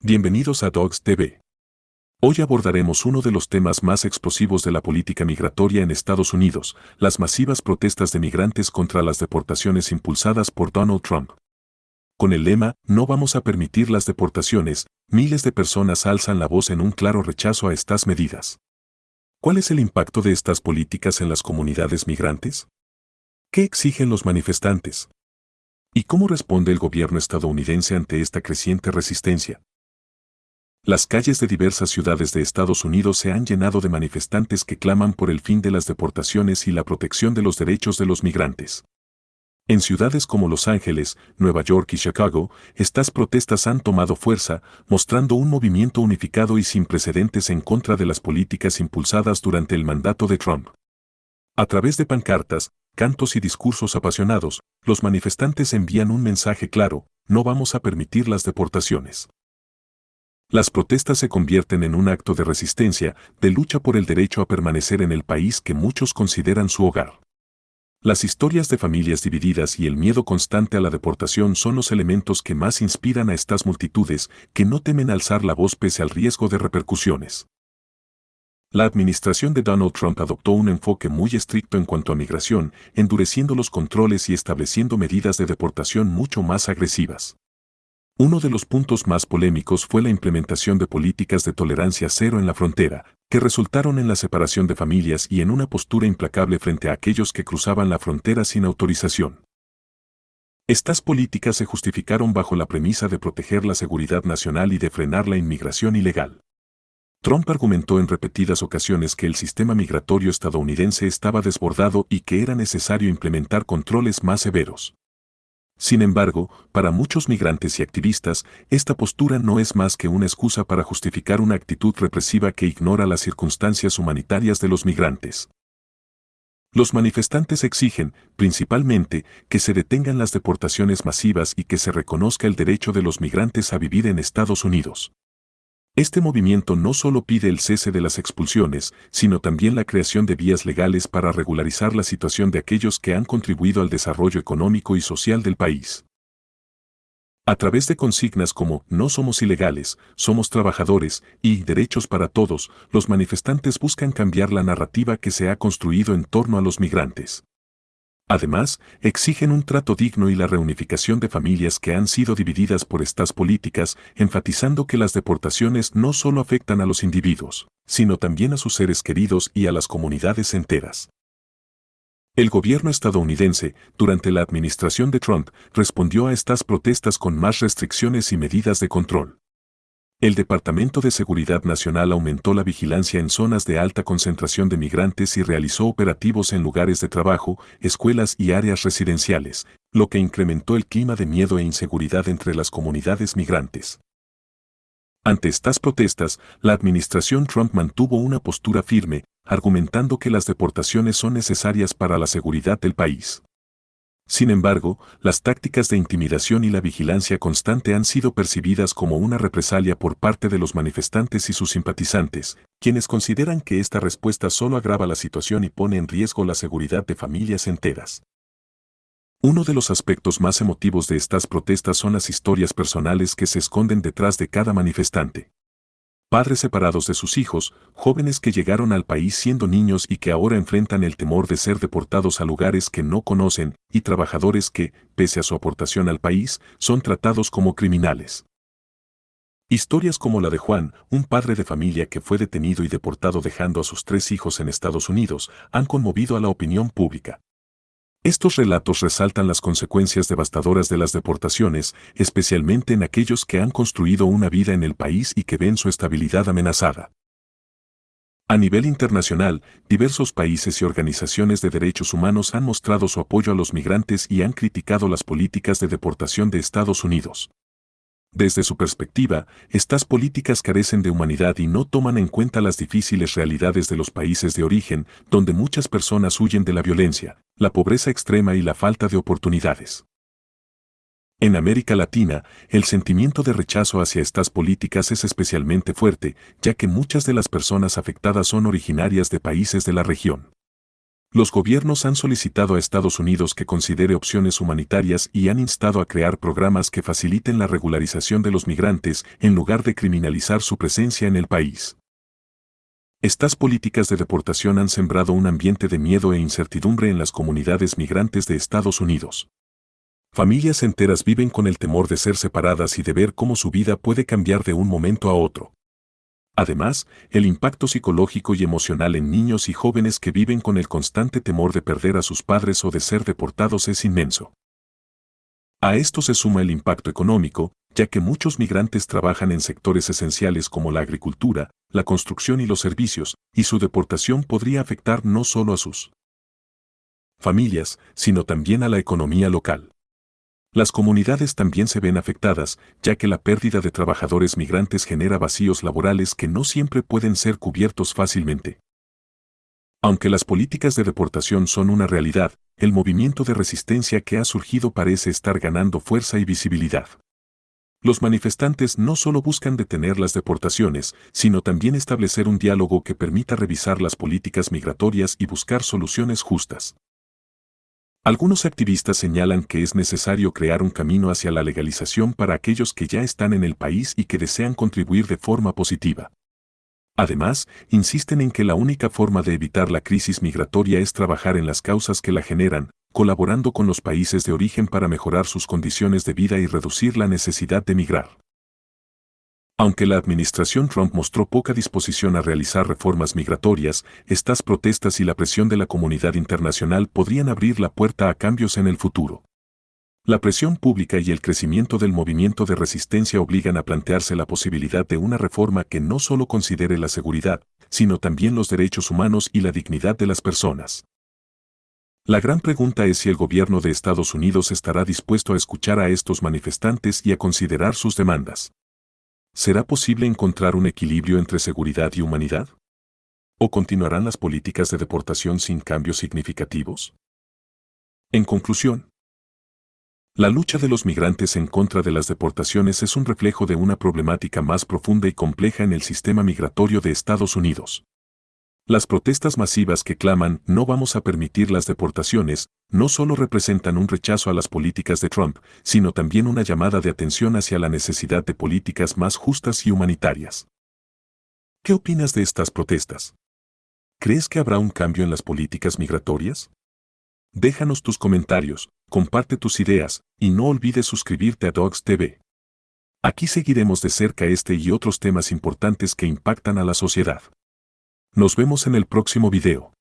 Bienvenidos a Dogs TV. Hoy abordaremos uno de los temas más explosivos de la política migratoria en Estados Unidos, las masivas protestas de migrantes contra las deportaciones impulsadas por Donald Trump. Con el lema "No vamos a permitir las deportaciones", miles de personas alzan la voz en un claro rechazo a estas medidas. ¿Cuál es el impacto de estas políticas en las comunidades migrantes? ¿Qué exigen los manifestantes? ¿Y cómo responde el gobierno estadounidense ante esta creciente resistencia? Las calles de diversas ciudades de Estados Unidos se han llenado de manifestantes que claman por el fin de las deportaciones y la protección de los derechos de los migrantes. En ciudades como Los Ángeles, Nueva York y Chicago, estas protestas han tomado fuerza, mostrando un movimiento unificado y sin precedentes en contra de las políticas impulsadas durante el mandato de Trump. A través de pancartas, cantos y discursos apasionados, los manifestantes envían un mensaje claro: no vamos a permitir las deportaciones. Las protestas se convierten en un acto de resistencia, de lucha por el derecho a permanecer en el país que muchos consideran su hogar. Las historias de familias divididas y el miedo constante a la deportación son los elementos que más inspiran a estas multitudes, que no temen alzar la voz pese al riesgo de repercusiones. La administración de Donald Trump adoptó un enfoque muy estricto en cuanto a migración, endureciendo los controles y estableciendo medidas de deportación mucho más agresivas. Uno de los puntos más polémicos fue la implementación de políticas de tolerancia cero en la frontera, que resultaron en la separación de familias y en una postura implacable frente a aquellos que cruzaban la frontera sin autorización. Estas políticas se justificaron bajo la premisa de proteger la seguridad nacional y de frenar la inmigración ilegal. Trump argumentó en repetidas ocasiones que el sistema migratorio estadounidense estaba desbordado y que era necesario implementar controles más severos. Sin embargo, para muchos migrantes y activistas, esta postura no es más que una excusa para justificar una actitud represiva que ignora las circunstancias humanitarias de los migrantes. Los manifestantes exigen, principalmente, que se detengan las deportaciones masivas y que se reconozca el derecho de los migrantes a vivir en Estados Unidos. Este movimiento no solo pide el cese de las expulsiones, sino también la creación de vías legales para regularizar la situación de aquellos que han contribuido al desarrollo económico y social del país. A través de consignas como "No somos ilegales, somos trabajadores" y "Derechos para todos", los manifestantes buscan cambiar la narrativa que se ha construido en torno a los migrantes. Además, exigen un trato digno y la reunificación de familias que han sido divididas por estas políticas, enfatizando que las deportaciones no solo afectan a los individuos, sino también a sus seres queridos y a las comunidades enteras. El gobierno estadounidense, durante la administración de Trump, respondió a estas protestas con más restricciones y medidas de control. El Departamento de Seguridad Nacional aumentó la vigilancia en zonas de alta concentración de migrantes y realizó operativos en lugares de trabajo, escuelas y áreas residenciales, lo que incrementó el clima de miedo e inseguridad entre las comunidades migrantes. Ante estas protestas, la administración Trump mantuvo una postura firme, argumentando que las deportaciones son necesarias para la seguridad del país. Sin embargo, las tácticas de intimidación y la vigilancia constante han sido percibidas como una represalia por parte de los manifestantes y sus simpatizantes, quienes consideran que esta respuesta solo agrava la situación y pone en riesgo la seguridad de familias enteras. Uno de los aspectos más emotivos de estas protestas son las historias personales que se esconden detrás de cada manifestante. Padres separados de sus hijos, jóvenes que llegaron al país siendo niños y que ahora enfrentan el temor de ser deportados a lugares que no conocen, y trabajadores que, pese a su aportación al país, son tratados como criminales. Historias como la de Juan, un padre de familia que fue detenido y deportado dejando a sus 3 hijos en Estados Unidos, han conmovido a la opinión pública. Estos relatos resaltan las consecuencias devastadoras de las deportaciones, especialmente en aquellos que han construido una vida en el país y que ven su estabilidad amenazada. A nivel internacional, diversos países y organizaciones de derechos humanos han mostrado su apoyo a los migrantes y han criticado las políticas de deportación de Estados Unidos. Desde su perspectiva, estas políticas carecen de humanidad y no toman en cuenta las difíciles realidades de los países de origen, donde muchas personas huyen de la violencia, la pobreza extrema y la falta de oportunidades. En América Latina, el sentimiento de rechazo hacia estas políticas es especialmente fuerte, ya que muchas de las personas afectadas son originarias de países de la región. Los gobiernos han solicitado a Estados Unidos que considere opciones humanitarias y han instado a crear programas que faciliten la regularización de los migrantes en lugar de criminalizar su presencia en el país. Estas políticas de deportación han sembrado un ambiente de miedo e incertidumbre en las comunidades migrantes de Estados Unidos. Familias enteras viven con el temor de ser separadas y de ver cómo su vida puede cambiar de un momento a otro. Además, el impacto psicológico y emocional en niños y jóvenes que viven con el constante temor de perder a sus padres o de ser deportados es inmenso. A esto se suma el impacto económico, ya que muchos migrantes trabajan en sectores esenciales como la agricultura, la construcción y los servicios, y su deportación podría afectar no solo a sus familias, sino también a la economía local. Las comunidades también se ven afectadas, ya que la pérdida de trabajadores migrantes genera vacíos laborales que no siempre pueden ser cubiertos fácilmente. Aunque las políticas de deportación son una realidad, el movimiento de resistencia que ha surgido parece estar ganando fuerza y visibilidad. Los manifestantes no solo buscan detener las deportaciones, sino también establecer un diálogo que permita revisar las políticas migratorias y buscar soluciones justas. Algunos activistas señalan que es necesario crear un camino hacia la legalización para aquellos que ya están en el país y que desean contribuir de forma positiva. Además, insisten en que la única forma de evitar la crisis migratoria es trabajar en las causas que la generan, colaborando con los países de origen para mejorar sus condiciones de vida y reducir la necesidad de migrar. Aunque la administración Trump mostró poca disposición a realizar reformas migratorias, estas protestas y la presión de la comunidad internacional podrían abrir la puerta a cambios en el futuro. La presión pública y el crecimiento del movimiento de resistencia obligan a plantearse la posibilidad de una reforma que no solo considere la seguridad, sino también los derechos humanos y la dignidad de las personas. La gran pregunta es si el gobierno de Estados Unidos estará dispuesto a escuchar a estos manifestantes y a considerar sus demandas. ¿Será posible encontrar un equilibrio entre seguridad y humanidad? ¿O continuarán las políticas de deportación sin cambios significativos? En conclusión, la lucha de los migrantes en contra de las deportaciones es un reflejo de una problemática más profunda y compleja en el sistema migratorio de Estados Unidos. Las protestas masivas que claman "no vamos a permitir las deportaciones" no solo representan un rechazo a las políticas de Trump, sino también una llamada de atención hacia la necesidad de políticas más justas y humanitarias. ¿Qué opinas de estas protestas? ¿Crees que habrá un cambio en las políticas migratorias? Déjanos tus comentarios, comparte tus ideas, y no olvides suscribirte a Dogs TV. Aquí seguiremos de cerca este y otros temas importantes que impactan a la sociedad. Nos vemos en el próximo video.